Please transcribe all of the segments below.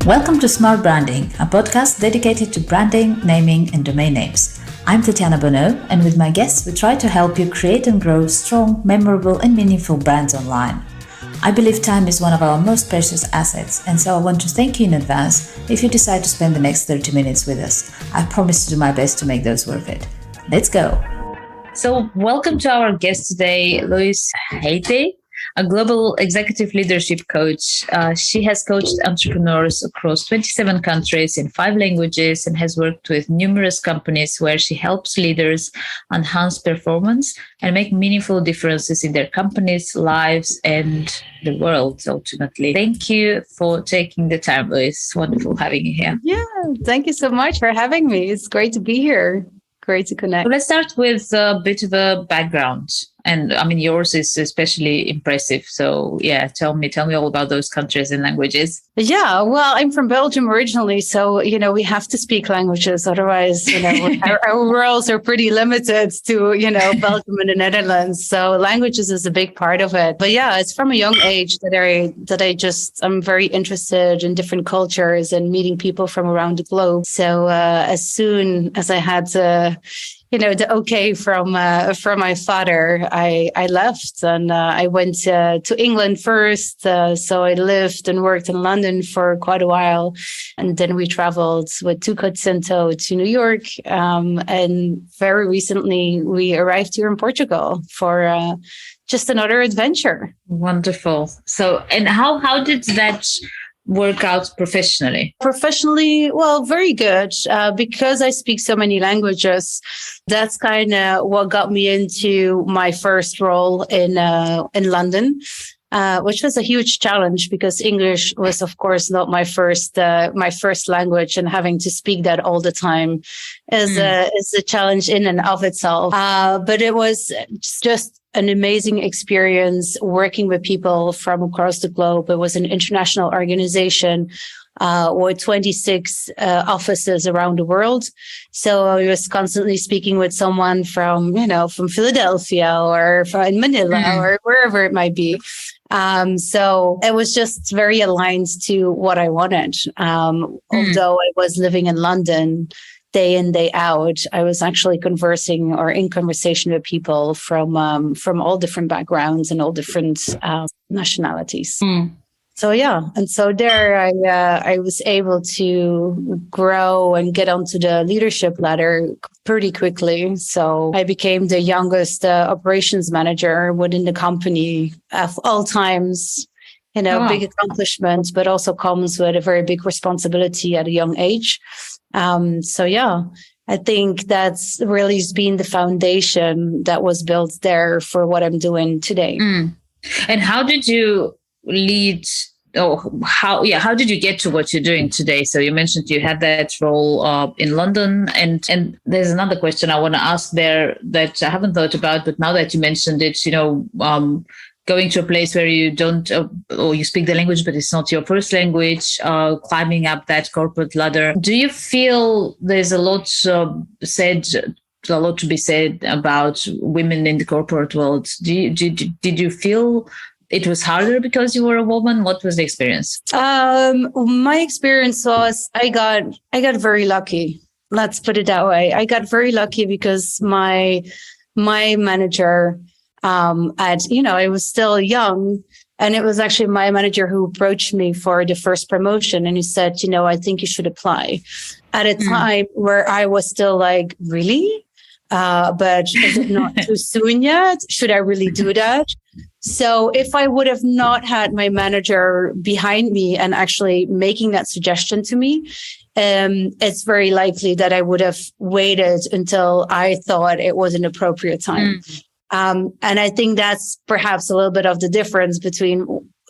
Welcome to Smart Branding, a podcast dedicated to branding, naming, and domain names. I'm Tatiana Bonneau, and with my guests, we try to help you create and grow strong, memorable, and meaningful brands online. I believe time is one of our most precious assets, and so I want to thank you in advance if you decide to spend the next 30 minutes with us. I promise to do my best to make those worth it. Let's go. So, welcome to our guest today, Louise Heite, a global executive leadership coach. She has coached entrepreneurs across 27 countries in 5 languages and has worked with numerous companies where she helps leaders enhance performance and make meaningful differences in their companies' lives and the world, ultimately. Thank you for taking the time, Louise. Wonderful having you here. Yeah, thank you so much for having me. It's great to be here. Great to connect. Well, let's start with a bit of a background. And I mean, yours is especially impressive. So yeah, tell me all about those countries and languages. Yeah, well, I'm from Belgium originally. So, we have to speak languages. Otherwise, our worlds are pretty limited to, Belgium and the Netherlands. So languages is a big part of it. But yeah, it's from a young age I'm very interested in different cultures and meeting people from around the globe. So as soon as I had the okay from my father, I left and I went to England first. So I lived and worked in London for quite a while. And then we traveled with Cinto to New York. And very recently, we arrived here in Portugal for just another adventure. Wonderful. So, and how did that work out professionally? Professionally, well, very good. Because I speak so many languages, that's kind of what got me into my first role in London, which was a huge challenge because English was, of course, not my first language, and having to speak that all the time is a challenge in and of itself. But it was just an amazing experience working with people from across the globe. It was an international organization with 26 offices around the world. So I was constantly speaking with someone from Philadelphia or from Manila or wherever it might be. So it was just very aligned to what I wanted. Although I was living in London day in, day out, I was actually conversing or in conversation with people from all different backgrounds and all different nationalities. So yeah, and so there I was able to grow and get onto the leadership ladder pretty quickly. So I became the youngest operations manager within the company of all times. Big accomplishment, but also comes with a very big responsibility at a young age. So yeah, I think that's really been the foundation that was built there for what I'm doing today. And how did you lead? How did you get to what you're doing today? So you mentioned you had that role in London, and there's another question I want to ask there that I haven't thought about, but now that you mentioned it, going to a place where you don't, or you speak the language, but it's not your first language, climbing up that corporate ladder. Do you feel there's a lot to be said about women in the corporate world? Did you feel it was harder because you were a woman? What was the experience? My experience was I got very lucky. Let's put it that way. I got very lucky because my manager, I was still young, and it was actually my manager who approached me for the first promotion, and he said, I think you should apply. At a time where I was still like, really? But is it not too soon yet? Should I really do that? So if I would have not had my manager behind me and actually making that suggestion to me, it's very likely that I would have waited until I thought it was an appropriate time. And I think that's perhaps a little bit of the difference between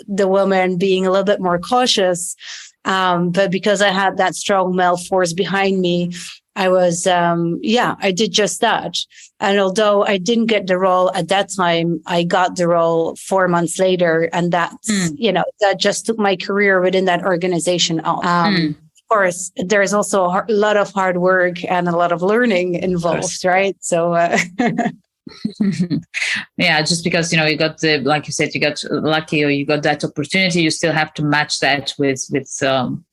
the women being a little bit more cautious. But because I had that strong male force behind me, I was, I did just that. And although I didn't get the role at that time, I got the role 4 months later. And that's, that just took my career within that organization off. Of course, there's also a lot of hard work and a lot of learning involved, right? So, Yeah, just because, you got like you said, you got lucky or you got that opportunity, you still have to match that with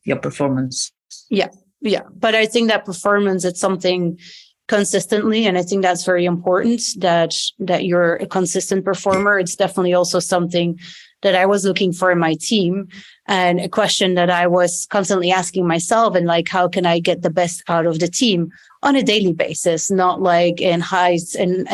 your performance. Yeah. But I think that performance, it's something consistently, and I think that's very important that you're a consistent performer. It's definitely also something that I was looking for in my team, and a question that I was constantly asking myself, and like, how can I get the best out of the team on a daily basis, not like in highs and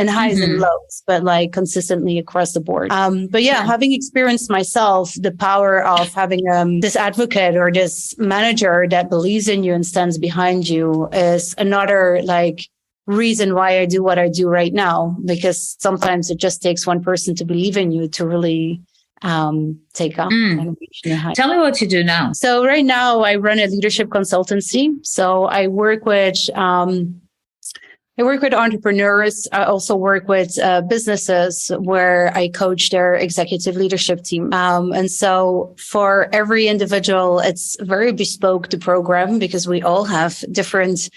lows, but like consistently across the board. But yeah, having experienced myself the power of having this advocate or this manager that believes in you and stands behind you is another like reason why I do what I do right now, because sometimes it just takes one person to believe in you to really take up and reach new heights. Tell me what you do now. So right now I run a leadership consultancy. So I work with entrepreneurs. I also work with businesses where I coach their executive leadership team. And so for every individual, it's very bespoke, the program, because we all have different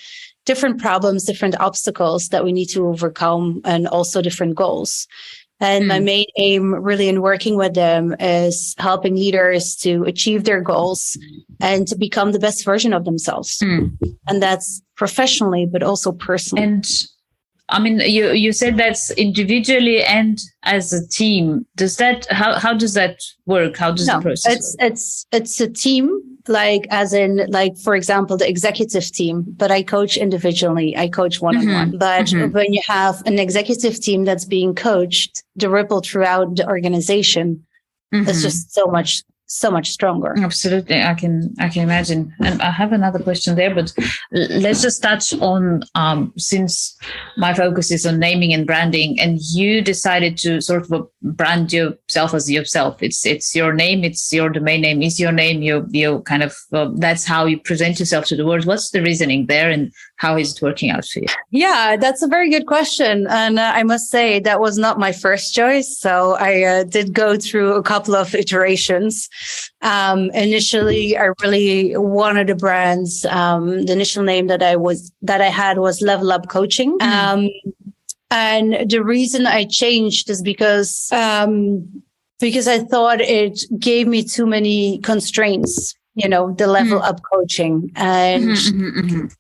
problems, different obstacles that we need to overcome, and also different goals. And my main aim really in working with them is helping leaders to achieve their goals and to become the best version of themselves. And that's professionally, but also personally. And I mean, you said that's individually and as a team. Does that, how does that work? How does the process work? It's a team, like as in, like, for example, the executive team, but I coach individually. I coach one-on-one. But when you have an executive team that's being coached, the ripple throughout the organization is just so much stronger. Absolutely. I can imagine. And I have another question there, but let's just touch on, since my focus is on naming and branding, and you decided to sort of brand yourself as yourself. It's your name, it's your domain name, is your name, you kind of, that's how you present yourself to the world. What's the reasoning there, and how is it working out for you? Yeah, that's a very good question. And I must say that was not my first choice. So I did go through a couple of iterations. Initially, I really wanted a brand's, the initial name that I had was Level Up Coaching. And the reason I changed is because I thought it gave me too many constraints. The Level Up Coaching. And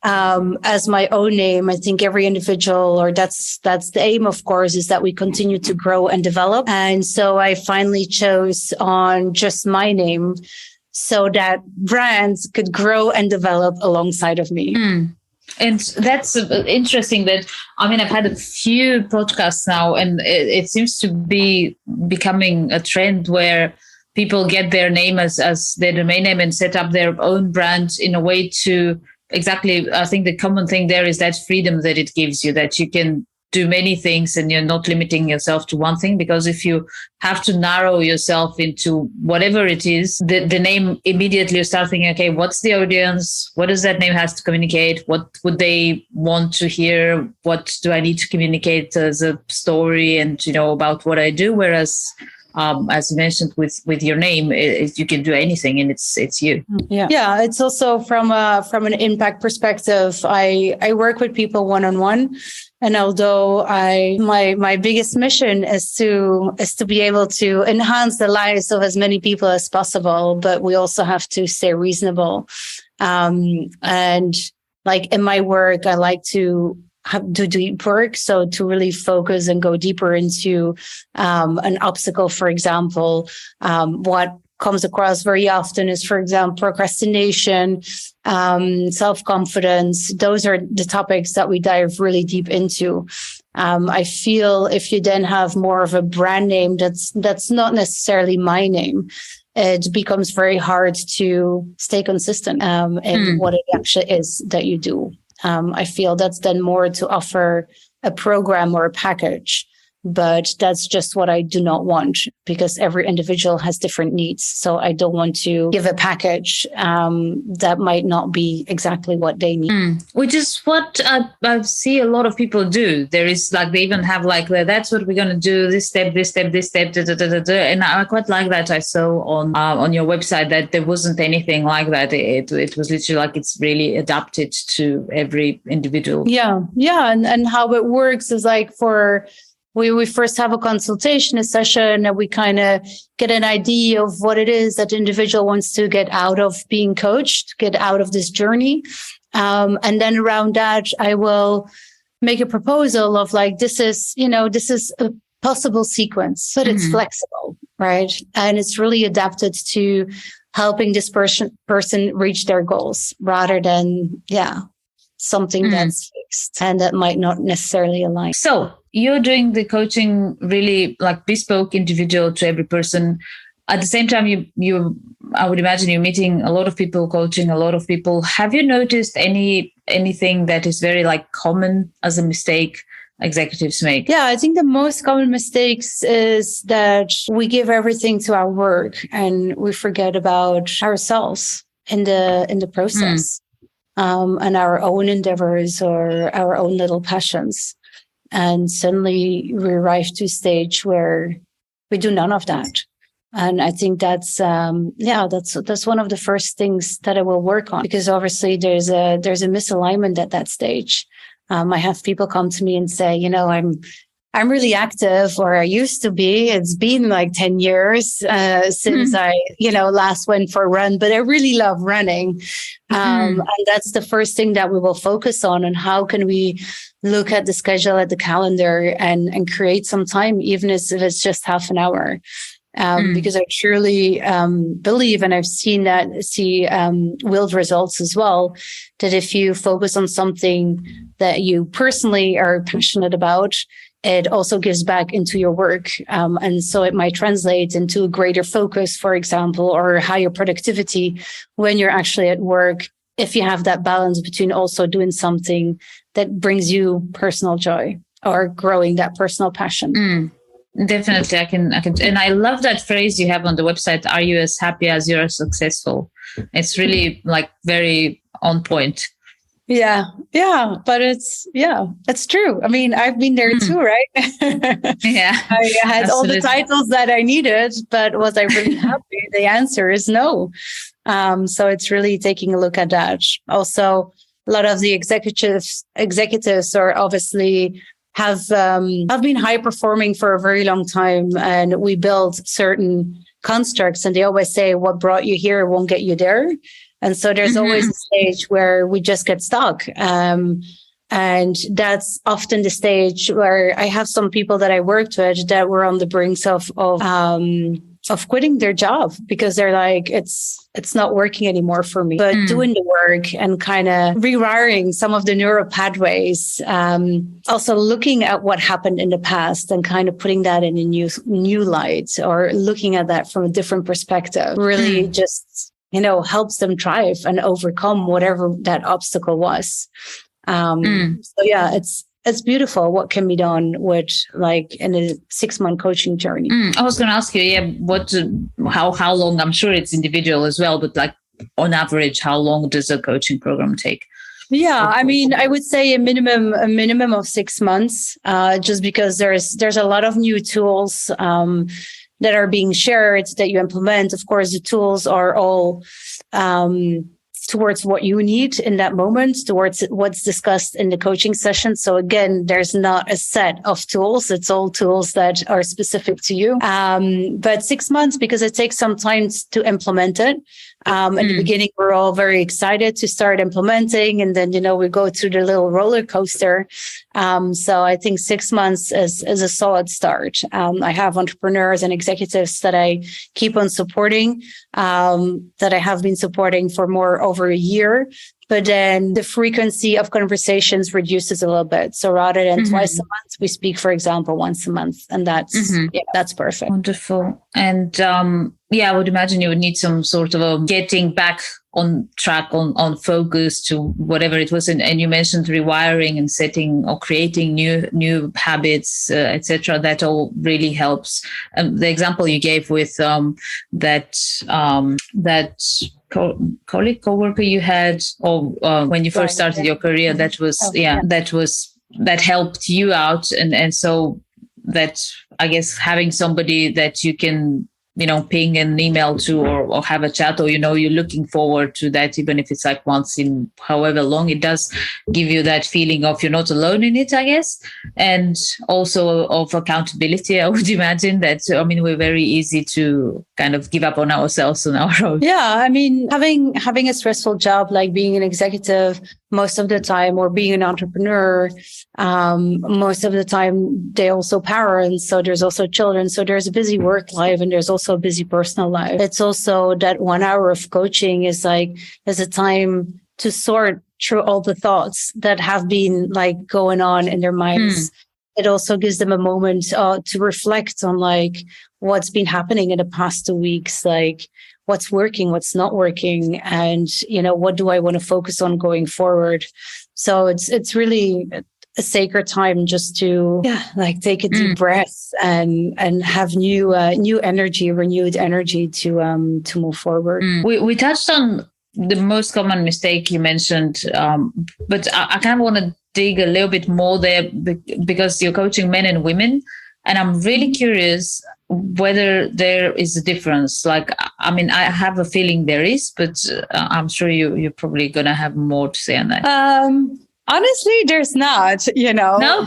as my own name, I think every individual, or that's the aim, of course, is that we continue to grow and develop. And so I finally chose on just my name so that brands could grow and develop alongside of me. And that's interesting that, I mean, I've had a few podcasts now, and it seems to be becoming a trend where people get their name as their domain name and set up their own brand in a way to exactly, I think the common thing there is that freedom that it gives you, that you can do many things and you're not limiting yourself to one thing. Because if you have to narrow yourself into whatever it is, the name, immediately you start thinking, okay, what's the audience? What does that name has to communicate? What would they want to hear? What do I need to communicate as a story and, about what I do? Whereas as you mentioned with your name, you can do anything, and it's you. Yeah. It's also from an impact perspective. I work with people one-on-one, and although my biggest mission is to be able to enhance the lives of as many people as possible, but we also have to stay reasonable. And like in my work, I like to do deep work. So to really focus and go deeper into an obstacle, for example, what comes across very often is, for example, procrastination, self-confidence. Those are the topics that we dive really deep into. I feel if you then have more of a brand name that's not necessarily my name, it becomes very hard to stay consistent in what it actually is that you do. I feel that's then more to offer a program or a package, but that's just what I do not want, because every individual has different needs. So I don't want to give a package that might not be exactly what they need. Which is what I see a lot of people do. There is like, they even have like, that's what we're going to do, this step, and I quite like that. I saw on your website that there wasn't anything like that. It was literally like, it's really adapted to every individual. Yeah. And how it works is like, for We first have a consultation, a session, and we kind of get an idea of what it is that the individual wants to get out of being coached, get out of this journey. And then around that, I will make a proposal of like, this is a possible sequence, but it's flexible, right? And it's really adapted to helping this person reach their goals rather than, something that's fixed and that might not necessarily align. So you're doing the coaching really like bespoke, individual to every person. At the same time, you I would imagine you're meeting a lot of people, coaching a lot of people. Have you noticed anything that is very like common as a mistake executives make? Yeah, I think the most common mistakes is that we give everything to our work and we forget about ourselves in the process, and our own endeavors or our own little passions. And suddenly we arrive to a stage where we do none of that. And I think that's one of the first things that I will work on, because obviously there's a misalignment at that stage. I have people come to me and say, I'm really active, or I used to be. It's been like 10 years since I, last went for a run, but I really love running. And that's the first thing that we will focus on. And how can we look at the schedule, at the calendar, and create some time, even if it's just half an hour. Because I truly believe, and I've seen willed results as well, that if you focus on something that you personally are passionate about, it also gives back into your work. And so it might translate into a greater focus, for example, or higher productivity when you're actually at work, if you have that balance between also doing something that brings you personal joy or growing that personal passion. Definitely, I can, and I love that phrase you have on the website. Are you as happy as you're successful? It's really like very on point. Yeah, but it's true. I mean, I've been there too, right? Yeah, I had absolutely. all the titles that I needed, but was I really happy? The answer is no. So it's really taking a look at that. Also, a lot of the executives are obviously have been high performing for a very long time, and we build certain constructs, and they always say, what brought you here won't get you there. And so there's always a stage where we just get stuck. And that's often the stage where I have some people that I worked with that were on the brinks of quitting their job, because they're like, it's not working anymore for me. But doing the work and kind of rewiring some of the neural pathways, also looking at what happened in the past and kind of putting that in a new light, or looking at that from a different perspective, really just, helps them thrive and overcome whatever that obstacle was. So yeah, it's beautiful what can be done with like in a 6-month coaching journey. I was going to ask you, how long? I'm sure it's individual as well, but like on average, how long does a coaching program take? Yeah, I mean, I would say a minimum of 6 months, just because there's a lot of new tools that are being shared that you implement. Of course, the tools are all towards what you need in that moment, towards what's discussed in the coaching session. So again, there's not a set of tools. It's all tools that are specific to you. But 6 months, because it takes some time to implement it. In the beginning, we're all very excited to start implementing. And then, we go through the little roller coaster. So I think 6 months is a solid start. I have entrepreneurs and executives that I keep on supporting, that I have been supporting for over a year. But then the frequency of conversations reduces a little bit. So rather than twice a month, we speak, for example, once a month. And that's perfect. Wonderful. And I would imagine you would need some sort of a getting back on track, on focus to whatever it was. And you mentioned rewiring and setting or creating new habits, etc. That all really helps. The example you gave with that coworker you had, or when you first started your career, that helped you out, and so that, I guess, having somebody that you can ping an email to or have a chat, or you're looking forward to that, even if it's like once in however long. It does give you that feeling of you're not alone in it, I guess, and also of accountability. I would imagine that, we're very easy to kind of give up on ourselves on our own. Yeah, I mean, having a stressful job like being an executive most of the time, or being an entrepreneur, most of the time, they're also parents. So there's also children. So there's a busy work life and there's also a busy personal life. It's also that 1 hour of coaching is a time to sort through all the thoughts that have been like going on in their minds. It also gives them a moment to reflect on like what's been happening in the past 2 weeks, like what's working, what's not working, and what do I want to focus on going forward. So it's really a sacred time just to take a deep breath and have new energy, renewed energy to move forward. We touched on the most common mistake you mentioned, but I kind of want to dig a little bit more there, because you're coaching men and women, and I'm really curious whether there is a difference. Like, I have a feeling there is, but I'm sure you're probably going to have more to say on that. Honestly, there's not, No?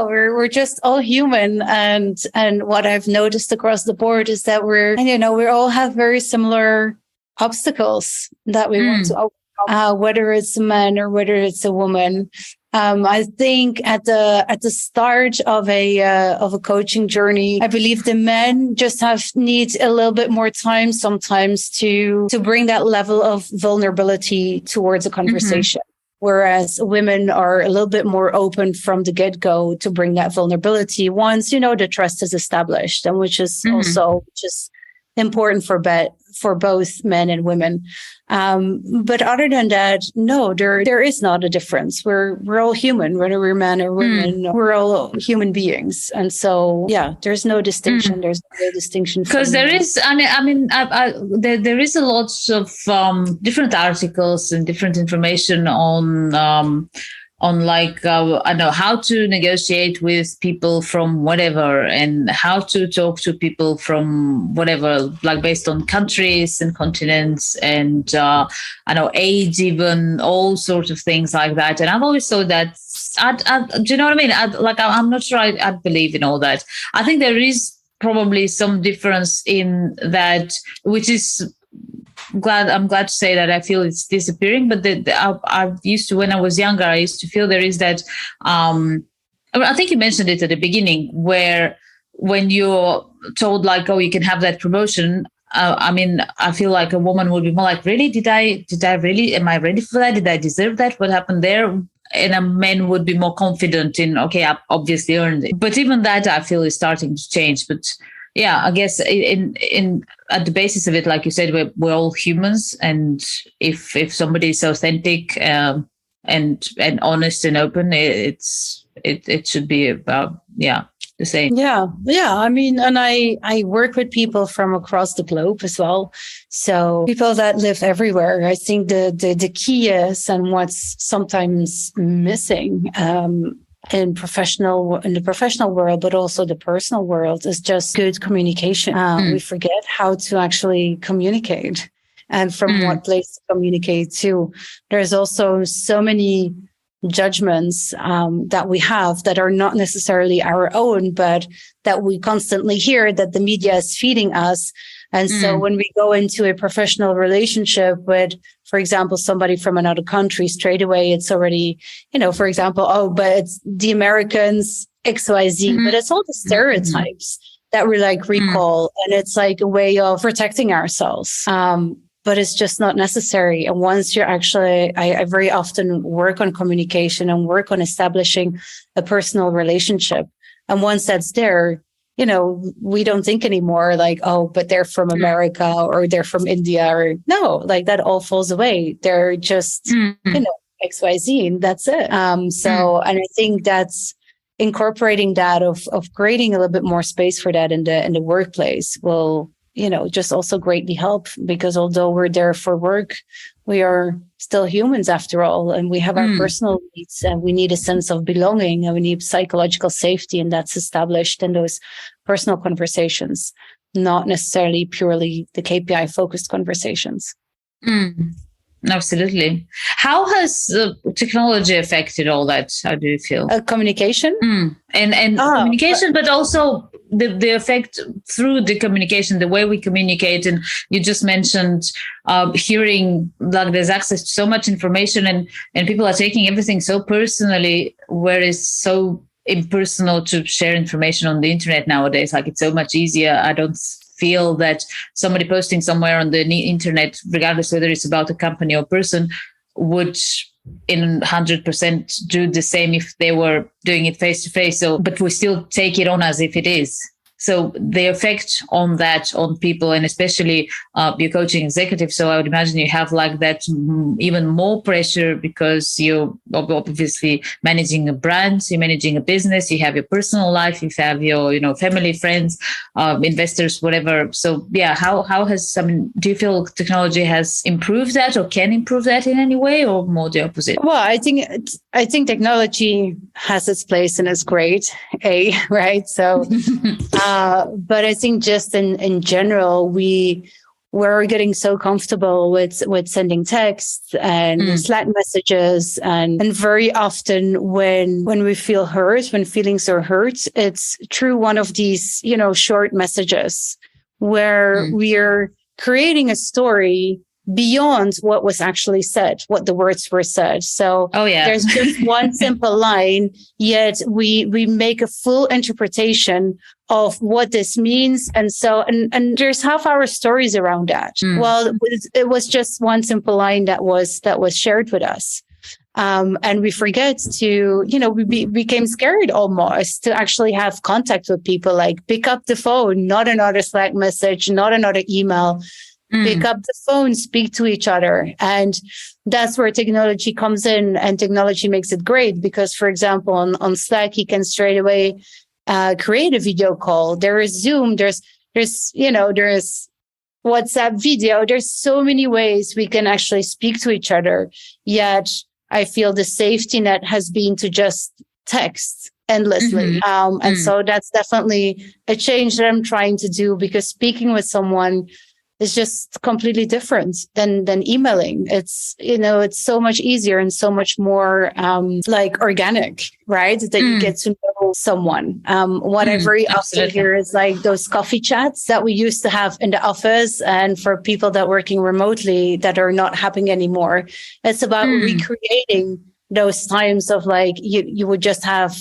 We're just all human. And what I've noticed across the board is that we all have very similar obstacles that we want to overcome, whether it's a man or whether it's a woman. I think at the start of a coaching journey, I believe the men just need a little bit more time sometimes to bring that level of vulnerability towards a conversation. Whereas women are a little bit more open from the get-go to bring that vulnerability once, the trust is established, and which is important for both men and women. But other than that, no, there is not a difference. We're all human, whether we're men or women. We're all human beings, and so there's no distinction. There's no distinction because there is. There is a lot of different articles and different information on like I know how to negotiate with people from whatever, and how to talk to people from whatever, like based on countries and continents, and I know age, even all sorts of things like that. And I've always thought that do you know what I mean? I'm not sure I'd believe in all that. I think there is probably some difference in that, which is I'm glad to say that I feel it's disappearing. But I used to, when I was younger, I used to feel there is that. I think you mentioned it at the beginning, where when you're told like, oh, you can have that promotion. I feel like a woman would be more like, really? Did I really? Am I ready for that? Did I deserve that? What happened there? And a man would be more confident in, okay, I obviously earned it. But even that, I feel, is starting to change. But yeah, I guess in at the basis of it, like you said, we're all humans, and if somebody is authentic and honest and open, it should be about the same. Yeah. And I work with people from across the globe as well, so people that live everywhere. I think the key is, and what's sometimes missing in the professional world, but also the personal world, is just good communication. We forget how to actually communicate, and from what place to communicate to. There's also so many judgments that we have that are not necessarily our own, but that we constantly hear that the media is feeding us. And so when we go into a professional relationship with, for example, somebody from another country, straight away, it's already, for example, oh, but it's the Americans, XYZ, but it's all the stereotypes that we like recall. And it's like a way of protecting ourselves. But it's just not necessary. And once you're actually, I very often work on communication and work on establishing a personal relationship. And once that's there, we don't think anymore like, oh, but they're from America or they're from India, or no, like that all falls away. They're just, XYZ, and that's it. And I think that's incorporating that of creating a little bit more space for that in the workplace will, just also greatly help, because although we're there for work, we are still humans after all, and we have our personal needs, and we need a sense of belonging, and we need psychological safety, and that's established in those personal conversations, not necessarily purely the KPI focused conversations. Absolutely. How has technology affected all that? How do you feel? Communication and communication, but also the effect through the communication, the way we communicate. And you just mentioned hearing, like, there's access to so much information, and people are taking everything so personally, where it's so impersonal to share information on the internet nowadays. Like, it's so much easier. I don't feel that somebody posting somewhere on the internet, regardless whether it's about a company or person, would in 100% do the same if they were doing it face to face. So, but we still take it on as if it is. So the effect on that, on people, and especially your coaching executive. So I would imagine you have like that even more pressure, because you're obviously managing a brand, you're managing a business, you have your personal life, you have your, family, friends, investors, whatever. So yeah, how has, do you feel technology has improved that, or can improve that in any way, or more the opposite? Well, I think technology has its place and is great, right? So, but I think just in general, we're getting so comfortable with sending texts and Slack messages, and very often when we feel hurt, when feelings are hurt, it's through one of these, short messages where we're creating a story beyond what was actually said, what the words were said. So there's just one simple line, yet we make a full interpretation of what this means. And so, and there's half-hour stories around that. Well, it was just one simple line that was shared with us. And we forget to, we became scared almost to actually have contact with people, like pick up the phone, not another Slack message, not another email. Pick up the phone, speak to each other. And that's where technology comes in, and technology makes it great because, for example, on Slack, you can straight away create a video call. There is Zoom, there's WhatsApp video. There's so many ways we can actually speak to each other. Yet I feel the safety net has been to just text endlessly. And so that's definitely a change that I'm trying to do, because speaking with someone is just completely different than emailing. It's, it's so much easier and so much more like organic, right? That you get to know someone. What I very often hear is like those coffee chats that we used to have in the office, and for people that working remotely that are not happening anymore. It's about recreating those times of like you would just have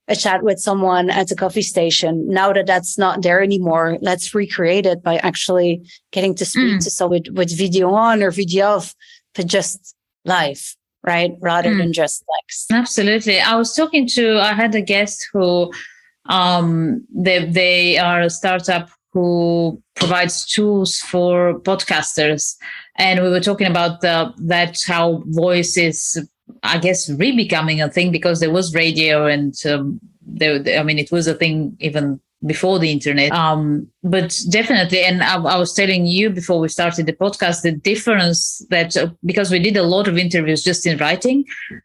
a chat with someone at a coffee station. Now that that's not there anymore, let's recreate it by actually getting to speak to someone with video on or video off, but just live, right? Rather than just text. Absolutely. I had a guest who, they are a startup who provides tools for podcasters. And we were talking about that how voice is, I guess, re-becoming a thing, because there was radio and it was a thing even before the internet. But definitely, and I was telling you before we started the podcast, the difference that, because we did a lot of interviews just in writing,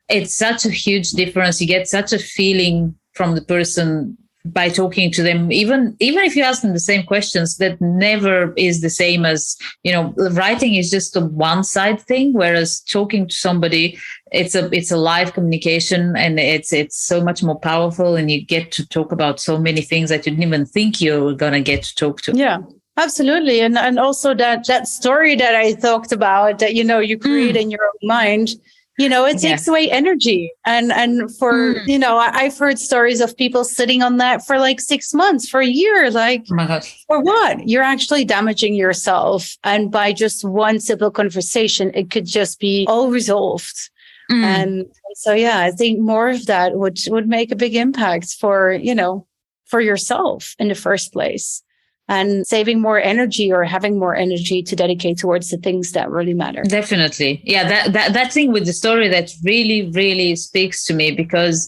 it's such a huge difference. You get such a feeling from the person by talking to them, even if you ask them the same questions, that never is the same as, writing is just a one side thing, whereas talking to somebody, it's a live communication, and it's so much more powerful, and you get to talk about so many things that you didn't even think you were going to get to talk to. Yeah. Absolutely. And also that story that I talked about that, you create in your own mind, it takes away energy. And for, I've heard stories of people sitting on that for like 6 months, for a year, like, oh my God. For what? You're actually damaging yourself. And by just one simple conversation, it could just be all resolved. And so, I think more of that would make a big impact for yourself in the first place, and saving more energy or having more energy to dedicate towards the things that really matter. Definitely. Yeah, that thing with the story that really, really speaks to me, because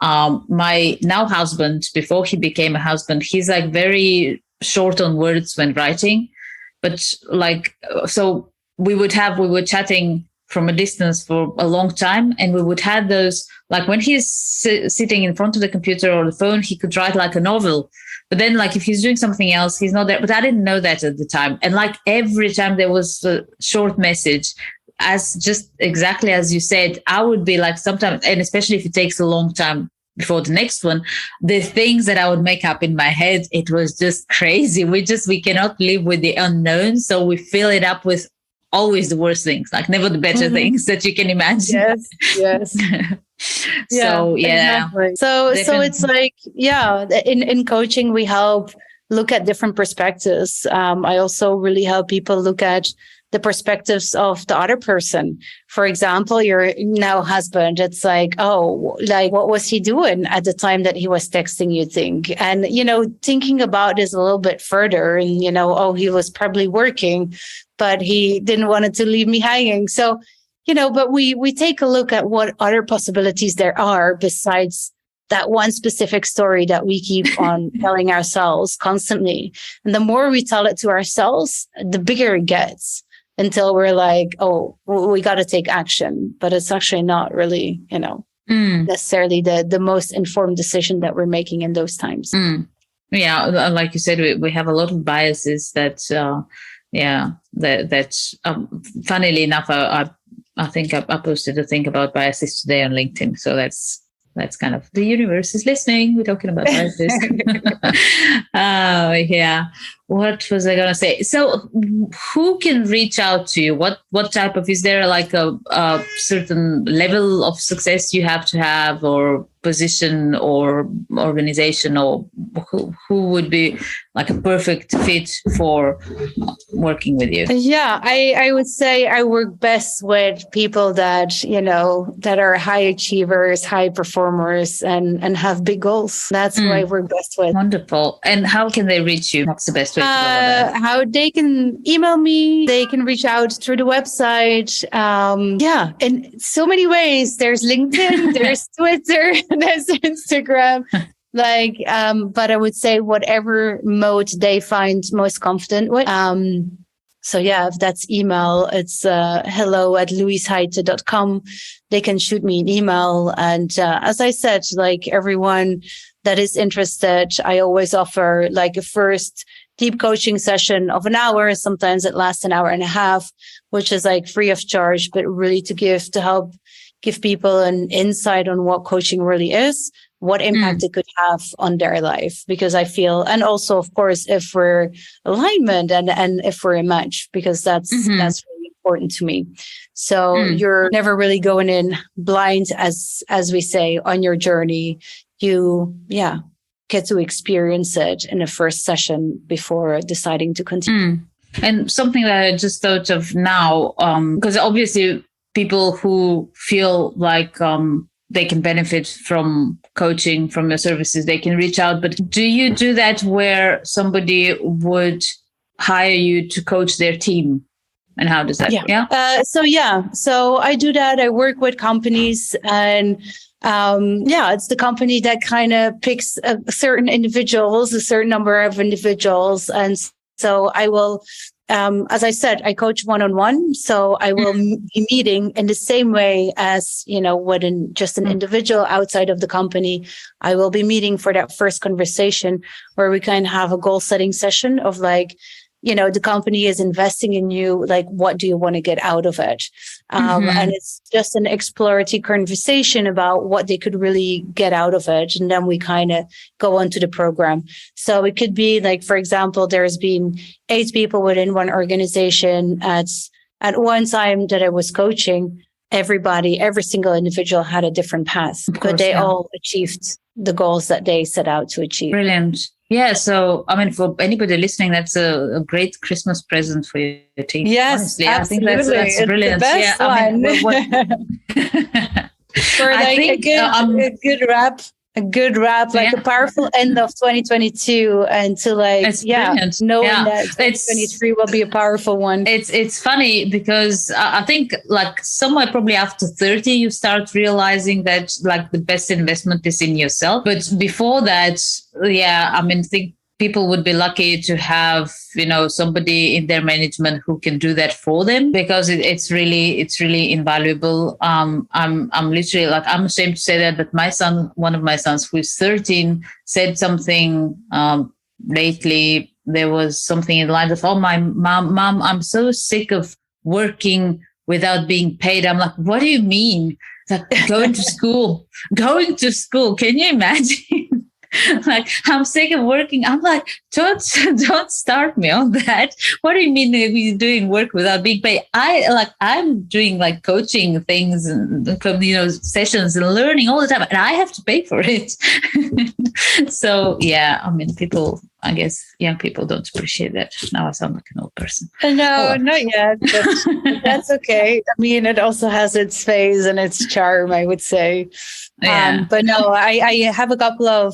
my now husband, before he became a husband, he's like very short on words when writing. But like, so we were chatting from a distance for a long time, and we would have those, like when he's sitting in front of the computer or the phone, he could write like a novel. But then like if he's doing something else, he's not there. But I didn't know that at the time. And like every time there was a short message, as just exactly as you said, I would be like sometimes, and especially if it takes a long time before the next one, the things that I would make up in my head, it was just crazy. We cannot live with the unknown. So we fill it up with always the worst things, like never the better things that you can imagine. Yes. So yeah. Exactly. So it's like, in coaching, we help look at different perspectives. I also really help people look at the perspectives of the other person. For example, your now husband, it's like, oh, like what was he doing at the time that he was texting you think? And, thinking about this a little bit further and, oh, he was probably working, but he didn't want to leave me hanging. So, but we take a look at what other possibilities there are besides that one specific story that we keep on telling ourselves constantly. And the more we tell it to ourselves, the bigger it gets, until we're like, oh, we got to take action. But it's actually not really, necessarily the most informed decision that we're making in those times. Yeah, like you said, we have a lot of biases that, funnily enough, I think I posted a thing about biases today on LinkedIn. So that's kind of, the universe is listening. We're talking about biases. Yeah. What was I going to say? So who can reach out to you? What type of, is there like a certain level of success you have to have, or position or organization, or who would be like a perfect fit for working with you? Yeah, I would say I work best with people that, that are high achievers, high performers, and have big goals. That's who I work best with. Wonderful. And how can they reach you? What's the best way to go about that? How they can email me, they can reach out through the website. In so many ways. There's LinkedIn, there's Twitter, there's Instagram. But I would say whatever mode they find most confident with. So yeah, if that's email, it's hello@louiseheite.com. They can shoot me an email. And as I said, like everyone that is interested, I always offer like a first deep coaching session of an hour. Sometimes it lasts an hour and a half, which is like free of charge, but really to help give people an insight on what coaching really is, what impact it could have on their life. Because I feel, and also, of course, if we're alignment and if we're a match, because that's really important to me. So you're never really going in blind, as we say, on your journey. You, get to experience it in the first session before deciding to continue. And something that I just thought of now, because obviously people who feel like they can benefit from coaching, from your services, they can reach out. But do you do that where somebody would hire you to coach their team? And how does that? So I do that. I work with companies, and it's the company that kind of picks a certain number of individuals. And so I will, as I said, I coach one-on-one. So I will be meeting in the same way as, with just an individual outside of the company. I will be meeting for that first conversation where we kind of have a goal setting session of like, the company is investing in you. Like, what do you want to get out of it? And it's just an exploratory conversation about what they could really get out of it. And then we kind of go on to the program. So it could be like, for example, there's been 8 people within one organization at one time that I was coaching. Every single individual had a different path, but they all achieved the goals that they set out to achieve. Brilliant. Yeah. So, I mean, for anybody listening, that's a great Christmas present for your team. Yes, honestly, absolutely. I think that's brilliant. It's the best one. For like a good wrap. A good wrap, like a powerful end of 2022, and to like, knowing that 2023 will be a powerful one. It's funny because I think like somewhere probably after 30, you start realizing that like the best investment is in yourself. But before that, I mean, think people would be lucky to have, somebody in their management who can do that for them, because it's really invaluable. I'm literally like, I'm ashamed to say that, but one of my sons who is 13 said something lately. There was something in the lines of, "Oh, my mom, I'm so sick of working without being paid." I'm like, "What do you mean?" It's like, going to school. Can you imagine? Like, I'm sick of working. I'm like, don't start me on that. What do you mean that you're doing work without being paid? I'm doing like coaching things and sessions and learning all the time, and I have to pay for it. So yeah, I mean, I guess young people don't appreciate that. Now I sound like an old person. No, not yet, but that's okay. I mean, it also has its phase and its charm, I would say. Yeah. But no, I have a couple of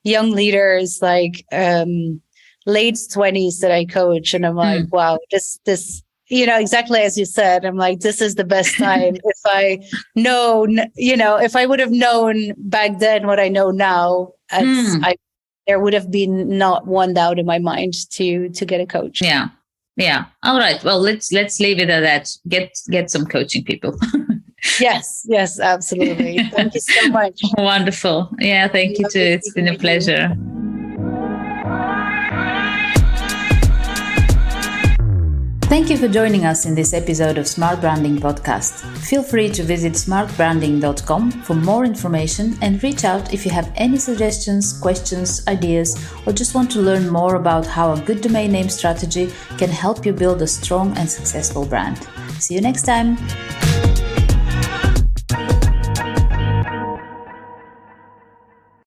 young leaders, like late 20s, that I coach, and I'm like, wow, this, exactly as you said, I'm like, this is the best time. If I know, if I would have known back then what I know now, there would have been not one doubt in my mind to get a coach. Yeah. Yeah. All right. Well, let's leave it at that. Get some coaching people. Yes, absolutely. Thank you so much. Wonderful. Yeah, thank you too. It's been a pleasure. Thank you for joining us in this episode of Smart Branding Podcast. Feel free to visit smartbranding.com for more information and reach out if you have any suggestions, questions, ideas, or just want to learn more about how a good domain name strategy can help you build a strong and successful brand. See you next time.